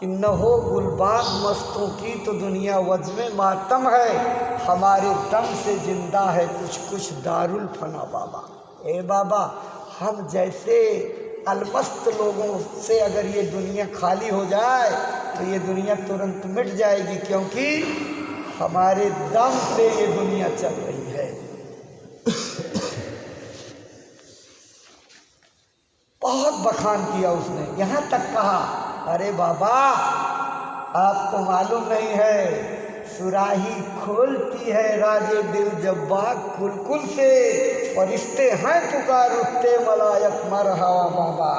कि न हो गुलबाग मस्तों की तो दुनिया वज्म मातम है, हमारे दम से जिंदा है कुछ कुछ दारुल फना बाबा। ए बाबा, हम जैसे अलमस्त लोगों से अगर ये दुनिया खाली हो जाए तो ये दुनिया तुरंत मिट जाएगी, क्योंकि हमारे दम से ये दुनिया चल रही है। बहुत बखान किया उसने, यहाँ तक कहा, अरे बाबा आपको मालूम नहीं है, सुराही खोलती है राजे दिल जब बाग कुलकुल से, फरिश्ते हैं पुकार उठते मलायक मरहवा बाबा।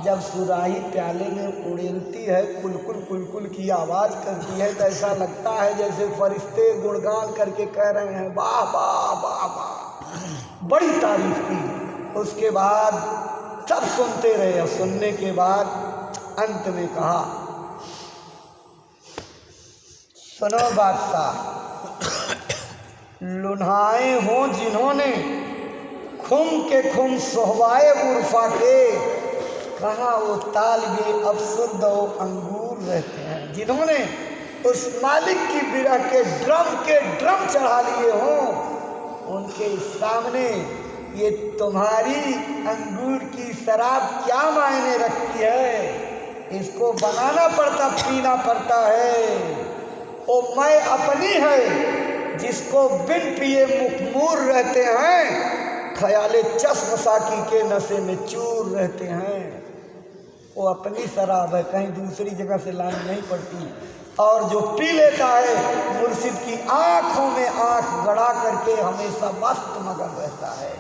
जब सुराही प्याले में उड़ेलती है, कुलकुल कुलकुल की आवाज़ करती है, तो ऐसा लगता है जैसे फरिश्ते गुणगान करके कह रहे हैं वाह वाह वाह वाह। बड़ी तारीफ की। उसके बाद सब सुनते रहे, और सुनने के बाद अंत में कहा, सुनो बादशाह, लुन्हाए हों जिन्होंने खुम के खुम सोहवाए उर्फा के, कहाँ वो तालिबे अफसुद और अंगूर रहते हैं, जिन्होंने उस मालिक की बिरह के ड्रम चढ़ा लिए हों, उनके सामने ये तुम्हारी अंगूर की शराब क्या मायने रखती है। इसको बनाना पड़ता, पीना पड़ता है। ओ मैं अपनी है जिसको बिन पिए मुखमूर रहते हैं, ख्याले चश्म साकी के नशे में चूर रहते हैं। वो अपनी शराब है, कहीं दूसरी जगह से लानी नहीं पड़ती। और जो पी लेता है मुर्शिद की आंखों में आंख गड़ा करके हमेशा मस्त मगन रहता है।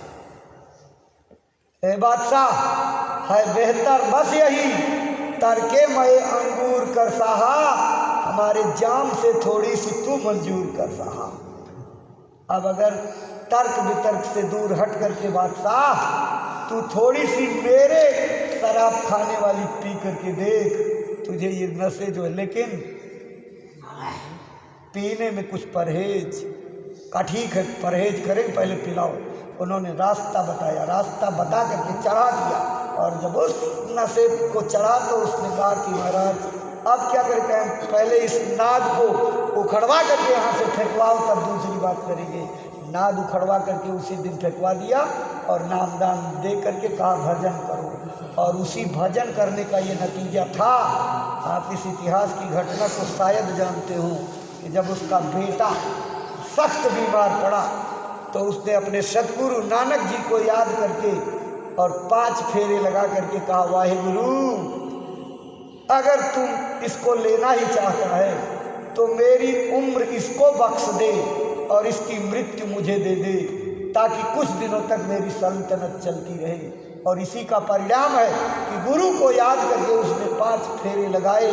ए बादशाह, है बेहतर बस यही तरके मए अंगूर कर साहा, हमारे जाम से थोड़ी सी तू मंजूर कर साहा। अब अगर तर्क वितर्क से दूर हट करके बादशाह, तू थोड़ी सी मेरे शराब खाने वाली पी करके देख, तुझे ये नशे जो है, लेकिन पीने में कुछ परहेज का। ठीक है, परहेज करें, पहले पिलाओ। उन्होंने रास्ता बताया, रास्ता बता करके चढ़ा दिया, और जब उस नशे को चढ़ा तो उसने कहा कि महाराज अब क्या करके हम पहले इस नाद को उखड़वा करके यहाँ से फेंकवाओ, तब दूसरी बात करेंगे। नाद उखड़वा करके उसी दिन फेंकवा दिया और नामदान दे करके कहा भजन करो, और उसी भजन करने का ये नतीजा था। आप इस इतिहास की घटना को शायद जानते हो कि जब उसका बेटा सख्त बीमार पड़ा तो उसने अपने सतगुरु नानक जी को याद करके और 5 फेरे लगा करके कहा, वाहिगुरु अगर तुम इसको लेना ही चाहता है तो मेरी उम्र इसको बख्श दे और इसकी मृत्यु मुझे दे दे, ताकि कुछ दिनों तक मेरी सल्तनत चलती रहे। और इसी का परिणाम है कि गुरु को याद करके उसने 5 फेरे लगाए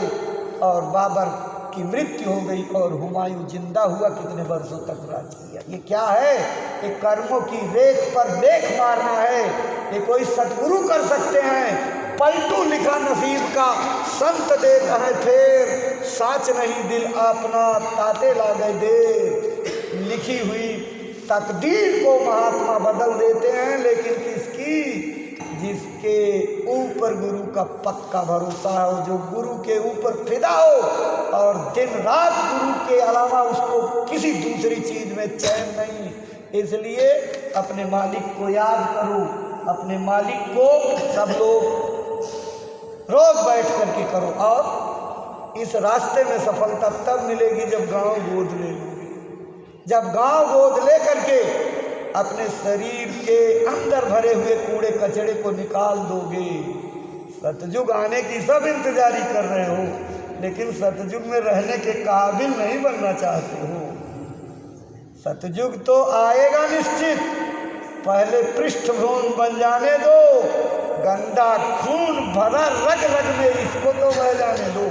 और बाबर की मृत्यु हो गई और हुमायूं जिंदा हुआ, कितने वर्षों तक राज किया। ये क्या है? ये कर्मों की रेख पर देख मारना है। ये कोई सतगुरु कर सकते हैं। पलटू लिखा नसीब का संत देता है फेर, साच नहीं दिल अपना ताते ला गए दे। लिखी हुई तकदीर को महात्मा बदल देते हैं, लेकिन किसकी? जिसके ऊपर गुरु का पक्का भरोसा हो, जो गुरु के ऊपर फिदा हो और दिन रात गुरु के अलावा उसको किसी दूसरी चीज में चैन नहीं। इसलिए अपने मालिक को याद करो, अपने मालिक को सब लोग रोज बैठ करके करो। और इस रास्ते में सफलता तब मिलेगी जब गांव गोद ले लोगे। जब गांव गोद ले करके अपने शरीर के अंदर भरे हुए कूड़े कचड़े को निकाल दोगे। सतयुग आने की सब इंतजारी कर रहे हो, लेकिन सतयुग में रहने के काबिल नहीं बनना चाहते हो। सतयुग तो आएगा निश्चित, पहले पृष्ठभूमि बन जाने दो। गंदा खून भरा रग रग में, इसको तो बह जाने दो।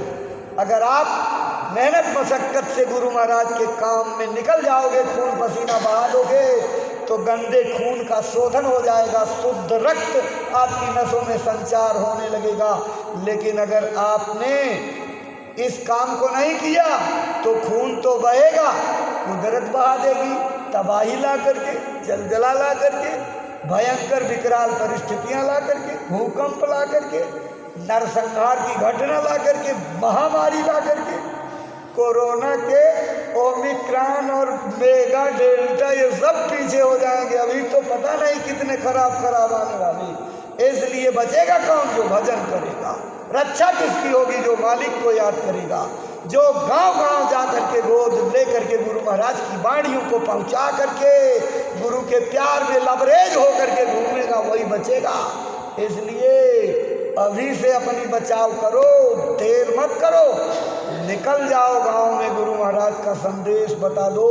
अगर आप मेहनत मशक्कत से गुरु महाराज के काम में निकल जाओगे, खून पसीना बहा दोगे, तो गंदे खून का शोधन हो जाएगा, शुद्ध रक्त आपकी नसों में संचार होने लगेगा। लेकिन अगर आपने इस काम को नहीं किया तो खून तो बहेगा, कुदरत बहा देगी, तबाही ला करके, जलजला ला करके, भयंकर विकराल परिस्थितियां ला करके, भूकंप ला करके, नरसंहार की घटना ला करके, महामारी ला करके, कोरोना के ओमिक्रॉन और मेगा डेल्टा ये सब पीछे हो जाएंगे। अभी तो पता नहीं कितने खराब आने वाले। इसलिए बचेगा कौन? जो भजन करेगा। रक्षा किसकी होगी? जो मालिक को याद करेगा, जो गांव-गांव जा करके गोद ले करके गुरु महाराज की वाणियों को पहुंचा करके गुरु के प्यार में लबरेज हो करके घूमेगा, वही बचेगा। इसलिए अभी से अपनी बचाव करो, देर मत करो, निकल जाओ गांव में, गुरु महाराज का संदेश बता दो।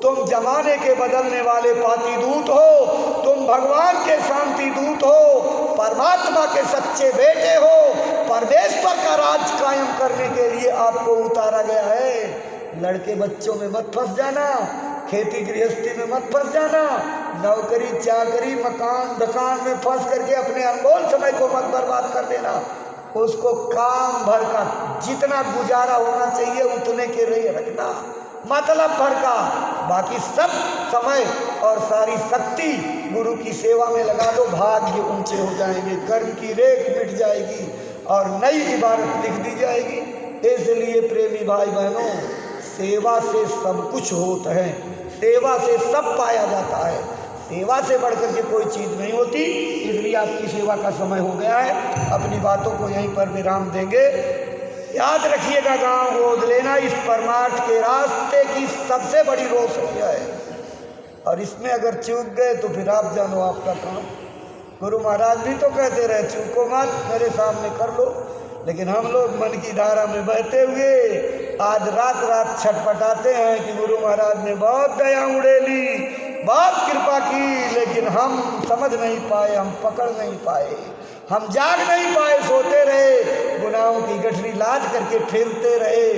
तुम जमाने के बदलने वाले पाती दूत हो, तुम भगवान के शांति दूत हो, परमात्मा के सच्चे बेटे हो। परमेश्वर का राज कायम करने के लिए आपको उतारा गया है। लड़के बच्चों में मत फंस जाना, खेती गृहस्थी में मत फंस जाना, नौकरी चाकरी मकान दुकान में फंस करके अपने अनमोल समय को मत बर्बाद कर देना। उसको काम भर का जितना गुजारा होना चाहिए उतने के लिए रखना, मतलब भर का। बाकी सब समय और सारी शक्ति गुरु की सेवा में लगा दो, भाग्य ऊंचे हो जाएंगे, कर्म की रेख मिट जाएगी और नई इबारत लिख दी जाएगी। इसलिए प्रेमी भाई बहनों, सेवा से सब कुछ होता है, सेवा से सब पाया जाता है, सेवा से बढ़कर के कोई चीज़ नहीं होती। इसलिए आपकी सेवा का समय हो गया है, अपनी बातों को यहीं पर विराम देंगे। याद रखिएगा, गांव गोद लेना इस परमार्थ के रास्ते की सबसे बड़ी रोशनी है, और इसमें अगर चूक गए तो फिर आप जानो आपका काम। गुरु महाराज भी तो कहते रहे चूको मत, मेरे सामने कर लो, लेकिन हम लोग मन की धारा में बहते हुए आज रात रात छटपटाते हैं कि गुरु महाराज ने बहुत दया उड़ेली, बहुत कृपा की, लेकिन हम समझ नहीं पाए, हम पकड़ नहीं पाए, हम जाग नहीं पाए, सोते रहे, गुनाहों की गठरी लाद करके फिरते रहे।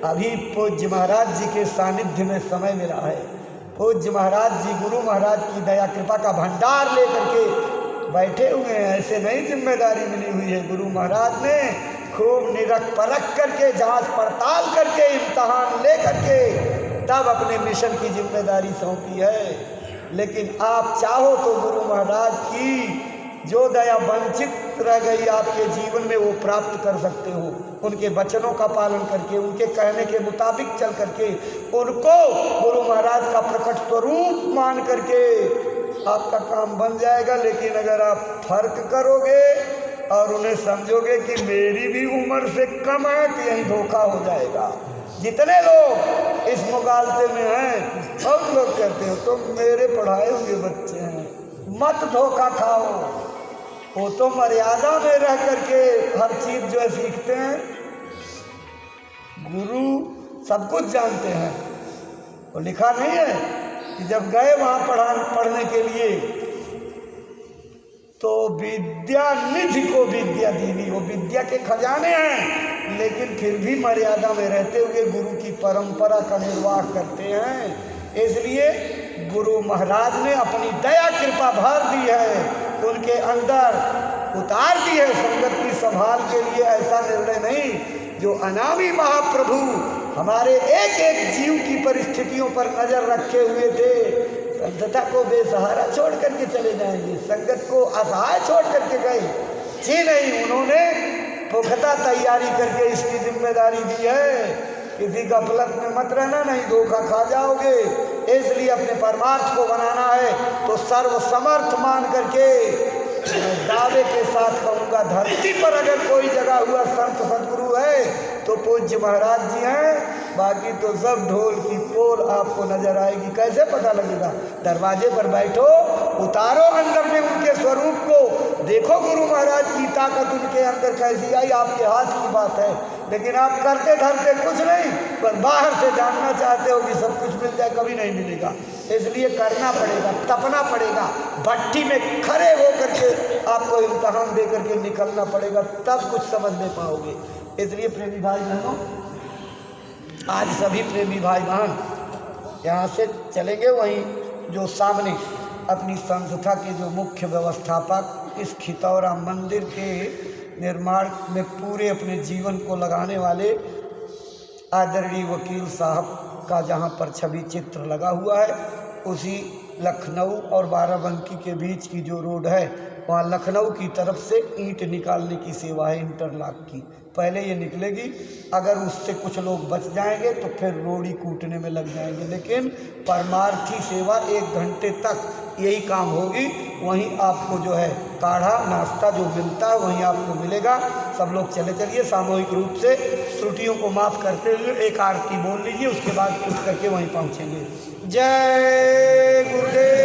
अभी पूज्य महाराज जी के सानिध्य में समय मिला है। पूज्य महाराज जी गुरु महाराज की दया कृपा का भंडार लेकर के बैठे हुए हैं। ऐसे नहीं जिम्मेदारी मिली हुई है, गुरु महाराज ने खूब निरख परख करके, जांच पड़ताल करके, इम्तहान ले करके तब अपने मिशन की जिम्मेदारी सौंपी है। लेकिन आप चाहो तो गुरु महाराज की जो दया वंचित रह गई आपके जीवन में, वो प्राप्त कर सकते हो। उनके वचनों का पालन करके, उनके कहने के मुताबिक चल करके, उनको गुरु महाराज का प्रकट स्वरूप मान करके आपका काम बन जाएगा। लेकिन अगर आप फर्क करोगे और उन्हें समझोगे कि मेरी भी उम्र से कम है, तो यही धोखा हो जाएगा। जितने लोग इस मुगालते में हैं, सब लोग कहते हो तुम मेरे पढ़ाए हुए बच्चे हैं, मत धोखा खाओ। वो तो मर्यादा में रह करके हर चीज़ जो है सीखते हैं। गुरु सब कुछ जानते हैं, वो लिखा नहीं है कि जब गए वहाँ पढ़ने के लिए तो विद्या निधि को विद्या दीनी, वो विद्या के खजाने हैं, लेकिन फिर भी मर्यादा में रहते हुए गुरु की परंपरा का निर्वाह करते हैं। इसलिए गुरु महाराज ने अपनी दया कृपा भर दी है, उनके अंदर उतार दी है संगत की संभाल के लिए। ऐसा निर्णय नहीं जो अनामी महाप्रभु हमारे एक एक जीव की परिस्थितियों पर नजर रखे हुए थे, संतता को बेसहारा छोड़ करके चले जाएंगे, संगत को असहाय छोड़ करके गए जी नहीं। उन्होंने पुख्ता तैयारी करके इसकी जिम्मेदारी दी है। किसी गफलत में मत रहना, नहीं धोखा खा जाओगे। इसलिए अपने परमार्थ को बनाना है तो सर्वसमर्थ मान करके मैं दावे के साथ कहूँगा, धरती पर अगर कोई जगह हुआ संत सदगुरु है तो पूज्य महाराज जी हैं। बाकी तो सब ढोल की पोल आपको नजर आएगी। कैसे पता लगेगा? दरवाजे पर बैठो, उतारो अंदर में उनके स्वरूप को, देखो गुरु महाराज की ताकत उनके अंदर कैसी आई, आपके हाथ की बात है। लेकिन आप करते धरते कुछ नहीं, पर बाहर से जानना चाहते हो कि सब कुछ मिल जाए, कभी नहीं मिलेगा। इसलिए करना पड़ेगा, तपना पड़ेगा, भट्टी में खड़े हो करके आपको इम्तहान दे करके निकलना पड़ेगा, तब कुछ समझ नहीं पाओगे। इसलिए प्रेमी भाई बहनों, आज सभी प्रेमी भाई बहन यहाँ से चलेंगे, वहीं जो सामने अपनी संस्था के जो मुख्य व्यवस्थापक इस खितौरा मंदिर के निर्माण में पूरे अपने जीवन को लगाने वाले आदरणीय वकील साहब का जहाँ पर छवि चित्र लगा हुआ है, उसी लखनऊ और बाराबंकी के बीच की जो रोड है वहाँ लखनऊ की तरफ से ईंट निकालने की सेवा है, इंटरलॉक की। पहले ये निकलेगी, अगर उससे कुछ लोग बच जाएंगे तो फिर रोड़ी कूटने में लग जाएंगे, लेकिन परमार्थी सेवा 1 घंटे तक यही काम होगी। वहीं आपको जो है काढ़ा नाश्ता जो मिलता है वहीं आपको मिलेगा। सब लोग चले चलिए, सामूहिक रूप से त्रुटियों को माफ़ करते हुए एक आरती बोल लीजिए, उसके बाद उठ करके वहीं पहुँचेंगे। जय गुरुदेव।